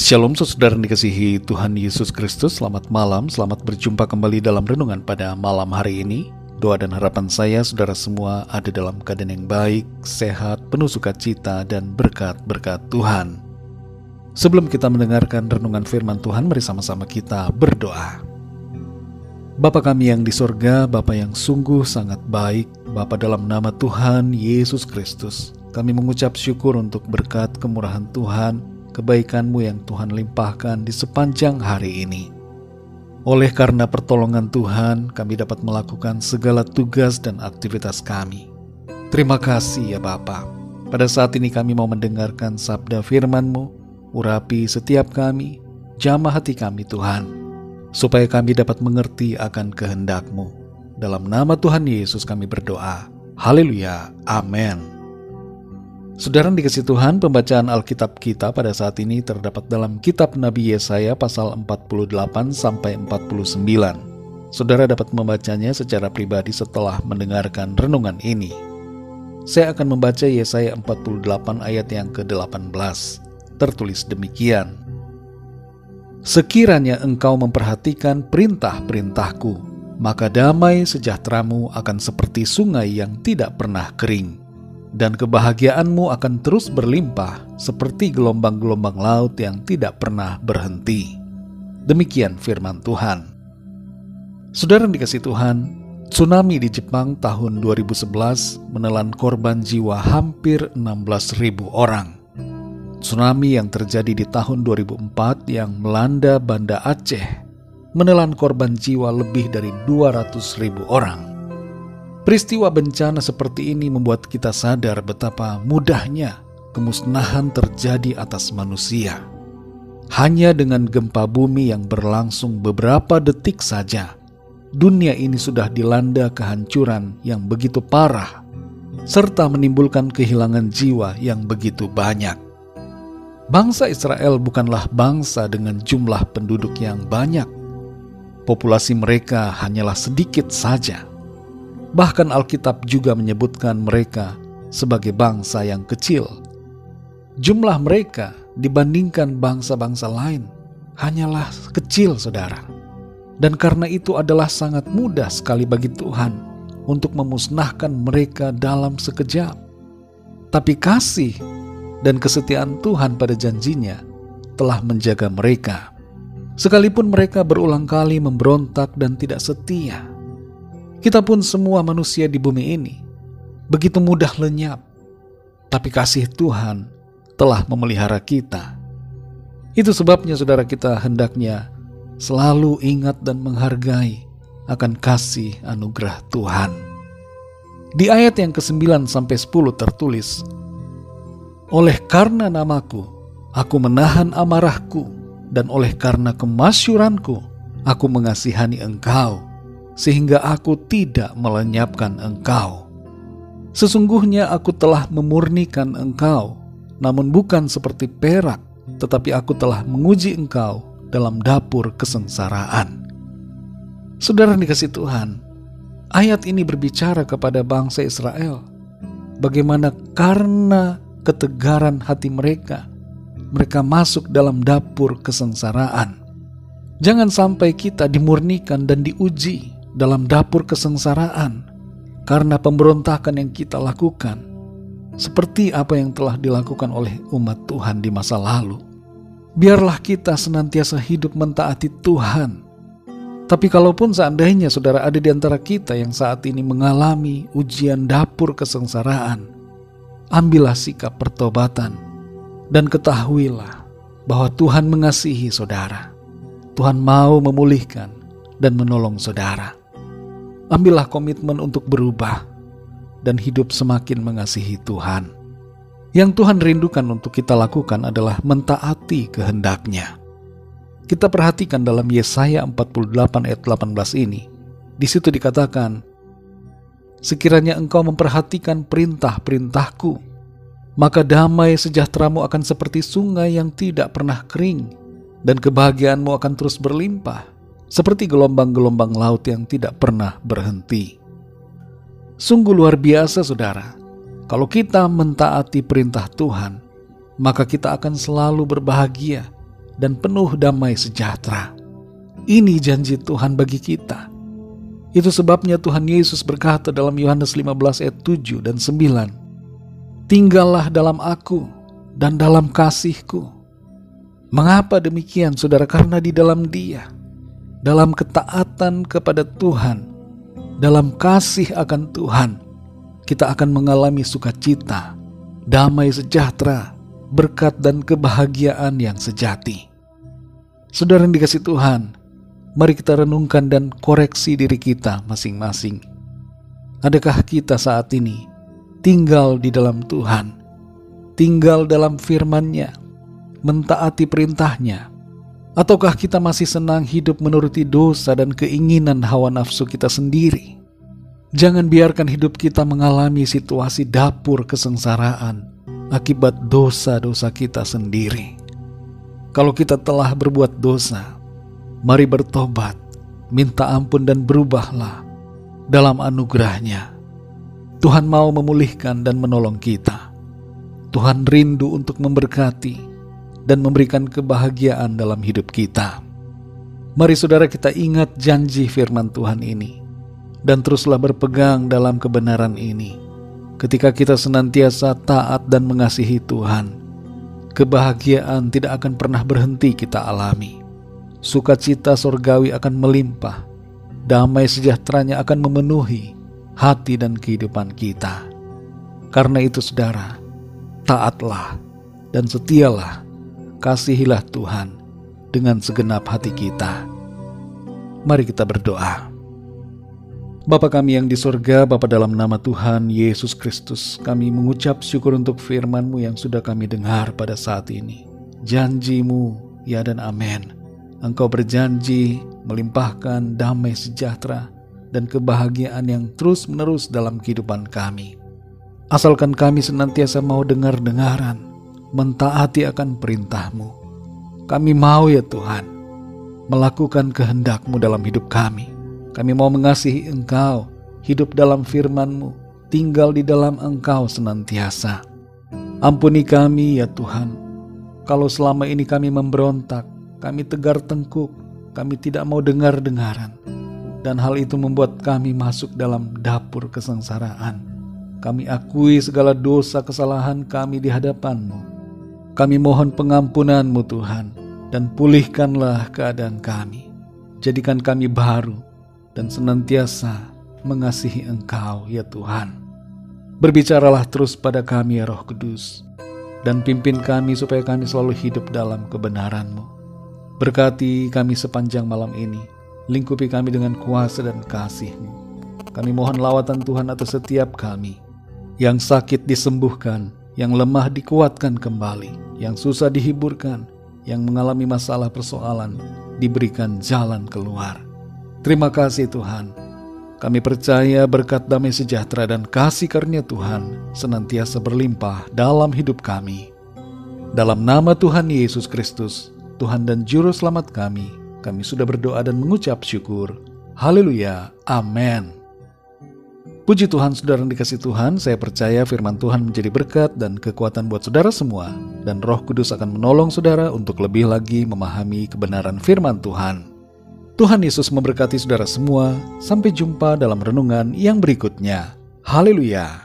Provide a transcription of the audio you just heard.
Shalom saudara yang dikasihi Tuhan Yesus Kristus. Selamat malam, selamat berjumpa kembali dalam renungan pada malam hari ini. Doa dan harapan saya saudara semua ada dalam keadaan yang baik, sehat, penuh sukacita dan berkat-berkat Tuhan. Sebelum kita mendengarkan renungan firman Tuhan, mari sama-sama kita berdoa. Bapa kami yang di sorga, Bapa yang sungguh sangat baik, Bapa dalam nama Tuhan Yesus Kristus, kami mengucap syukur untuk berkat kemurahan Tuhan, kebaikan-Mu yang Tuhan limpahkan di sepanjang hari ini. Oleh karena pertolongan Tuhan, kami dapat melakukan segala tugas dan aktivitas kami. Terima kasih ya Bapa. Pada saat ini kami mau mendengarkan sabda firman-Mu, urapi setiap kami, jamah hati kami Tuhan, supaya kami dapat mengerti akan kehendak-Mu. Dalam nama Tuhan Yesus kami berdoa. Haleluya. Amin. Saudara yang dikasihi Tuhan, pembacaan Alkitab kita pada saat ini terdapat dalam kitab Nabi Yesaya pasal 48 sampai 49. Saudara dapat membacanya secara pribadi setelah mendengarkan renungan ini. Saya akan membaca Yesaya 48 ayat yang ke-18. Tertulis demikian. Sekiranya engkau memperhatikan perintah-perintahku, maka damai sejahteramu akan seperti sungai yang tidak pernah kering. Dan kebahagiaanmu akan terus berlimpah seperti gelombang-gelombang laut yang tidak pernah berhenti. Demikian firman Tuhan. Saudara yang dikasihi Tuhan, tsunami di Jepang tahun 2011 menelan korban jiwa hampir 16.000 orang. Tsunami yang terjadi di tahun 2004 yang melanda Banda Aceh menelan korban jiwa lebih dari 200.000 orang. Peristiwa bencana seperti ini membuat kita sadar betapa mudahnya kemusnahan terjadi atas manusia. Hanya dengan gempa bumi yang berlangsung beberapa detik saja, dunia ini sudah dilanda kehancuran yang begitu parah, serta menimbulkan kehilangan jiwa yang begitu banyak. Bangsa Israel bukanlah bangsa dengan jumlah penduduk yang banyak. Populasi mereka hanyalah sedikit saja. Bahkan Alkitab juga menyebutkan mereka sebagai bangsa yang kecil. Jumlah mereka dibandingkan bangsa-bangsa lain hanyalah kecil, saudara. Dan karena itu adalah sangat mudah sekali bagi Tuhan untuk memusnahkan mereka dalam sekejap. Tapi kasih dan kesetiaan Tuhan pada janjinya telah menjaga mereka. Sekalipun mereka berulang kali memberontak dan tidak setia, kita pun semua manusia di bumi ini begitu mudah lenyap, tapi kasih Tuhan telah memelihara kita. Itu sebabnya saudara kita hendaknya selalu ingat dan menghargai akan kasih anugerah Tuhan. Di ayat yang ke-9 sampai 10 tertulis, oleh karena namaku, aku menahan amarahku, dan oleh karena kemasyuranku, aku mengasihani engkau, sehingga aku tidak melenyapkan engkau. Sesungguhnya aku telah memurnikan engkau, namun bukan seperti perak, tetapi aku telah menguji engkau dalam dapur kesengsaraan. Saudara dikasihi Tuhan, ayat ini berbicara kepada bangsa Israel, bagaimana karena ketegaran hati mereka, mereka masuk dalam dapur kesengsaraan. Jangan sampai kita dimurnikan dan diuji dalam dapur kesengsaraan karena pemberontakan yang kita lakukan, seperti apa yang telah dilakukan oleh umat Tuhan di masa lalu. Biarlah kita senantiasa hidup mentaati Tuhan. Tapi kalaupun seandainya saudara ada di antara kita yang saat ini mengalami ujian dapur kesengsaraan, ambillah sikap pertobatan dan ketahuilah bahwa Tuhan mengasihi saudara. Tuhan mau memulihkan dan menolong saudara. Ambillah komitmen untuk berubah dan hidup semakin mengasihi Tuhan. Yang Tuhan rindukan untuk kita lakukan adalah mentaati kehendak-Nya. Kita perhatikan dalam Yesaya 48 ayat 18 ini. Di situ dikatakan, sekiranya engkau memperhatikan perintah-perintahku, maka damai sejahteramu akan seperti sungai yang tidak pernah kering, dan kebahagiaanmu akan terus berlimpah seperti gelombang-gelombang laut yang tidak pernah berhenti. Sungguh luar biasa saudara, kalau kita mentaati perintah Tuhan, maka kita akan selalu berbahagia dan penuh damai sejahtera. Ini janji Tuhan bagi kita. Itu sebabnya Tuhan Yesus berkata dalam Yohanes 15 ayat 7 dan 9, "Tinggallah dalam Aku dan dalam kasih-Ku." Mengapa demikian, saudara? Karena di dalam Dia, dalam ketaatan kepada Tuhan, dalam kasih akan Tuhan, kita akan mengalami sukacita, damai sejahtera, berkat dan kebahagiaan yang sejati. Saudara yang dikasihi Tuhan, mari kita renungkan dan koreksi diri kita masing-masing. Adakah kita saat ini tinggal di dalam Tuhan, tinggal dalam firman-Nya, mentaati perintah-Nya? Ataukah kita masih senang hidup menuruti dosa dan keinginan hawa nafsu kita sendiri? Jangan biarkan hidup kita mengalami situasi dapur kesengsaraan akibat dosa-dosa kita sendiri. Kalau kita telah berbuat dosa, mari bertobat, minta ampun dan berubahlah dalam anugerah-Nya. Tuhan mau memulihkan dan menolong kita. Tuhan rindu untuk memberkati dan memberikan kebahagiaan dalam hidup kita. Mari saudara kita ingat janji firman Tuhan ini, dan teruslah berpegang dalam kebenaran ini. Ketika kita senantiasa taat dan mengasihi Tuhan, kebahagiaan tidak akan pernah berhenti kita alami. Sukacita sorgawi akan melimpah, damai sejahteranya akan memenuhi hati dan kehidupan kita. Karena itu saudara, taatlah dan setialah, kasihilah Tuhan dengan segenap hati kita. Mari kita berdoa. Bapa kami yang di sorga, Bapa, dalam nama Tuhan Yesus Kristus, kami mengucap syukur untuk firman-Mu yang sudah kami dengar pada saat ini. Janji-Mu, ya dan amin. Engkau berjanji melimpahkan damai sejahtera dan kebahagiaan yang terus-menerus dalam kehidupan kami. Asalkan kami senantiasa mau dengar-dengaran, mentaati akan perintah-Mu. Kami mau ya Tuhan, melakukan kehendak-Mu dalam hidup kami. Kami mau mengasihi Engkau, hidup dalam firman-Mu, tinggal di dalam Engkau senantiasa. Ampuni kami ya Tuhan, kalau selama ini kami memberontak, kami tegar tengkuk, kami tidak mau dengar-dengaran, dan hal itu membuat kami masuk dalam dapur kesengsaraan. Kami akui segala dosa kesalahan kami di hadapan-Mu. Kami mohon pengampunan-Mu Tuhan, dan pulihkanlah keadaan kami. Jadikan kami baru, dan senantiasa mengasihi Engkau ya Tuhan. Berbicaralah terus pada kami ya Roh Kudus, dan pimpin kami supaya kami selalu hidup dalam kebenaran-Mu. Berkati kami sepanjang malam ini, lingkupi kami dengan kuasa dan kasih-Mu. Kami mohon lawatan Tuhan atas setiap kami, yang sakit disembuhkan, yang lemah dikuatkan kembali, yang susah dihiburkan, yang mengalami masalah persoalan diberikan jalan keluar. Terima kasih Tuhan. Kami percaya berkat damai sejahtera dan kasih karunia Tuhan senantiasa berlimpah dalam hidup kami. Dalam nama Tuhan Yesus Kristus, Tuhan dan Juru Selamat kami sudah berdoa dan mengucap syukur. Haleluya. Amin. Puji Tuhan, saudara yang dikasihi Tuhan, saya percaya firman Tuhan menjadi berkat dan kekuatan buat saudara semua, dan Roh Kudus akan menolong saudara untuk lebih lagi memahami kebenaran firman Tuhan. Tuhan Yesus memberkati saudara semua. Sampai jumpa dalam renungan yang berikutnya. Haleluya.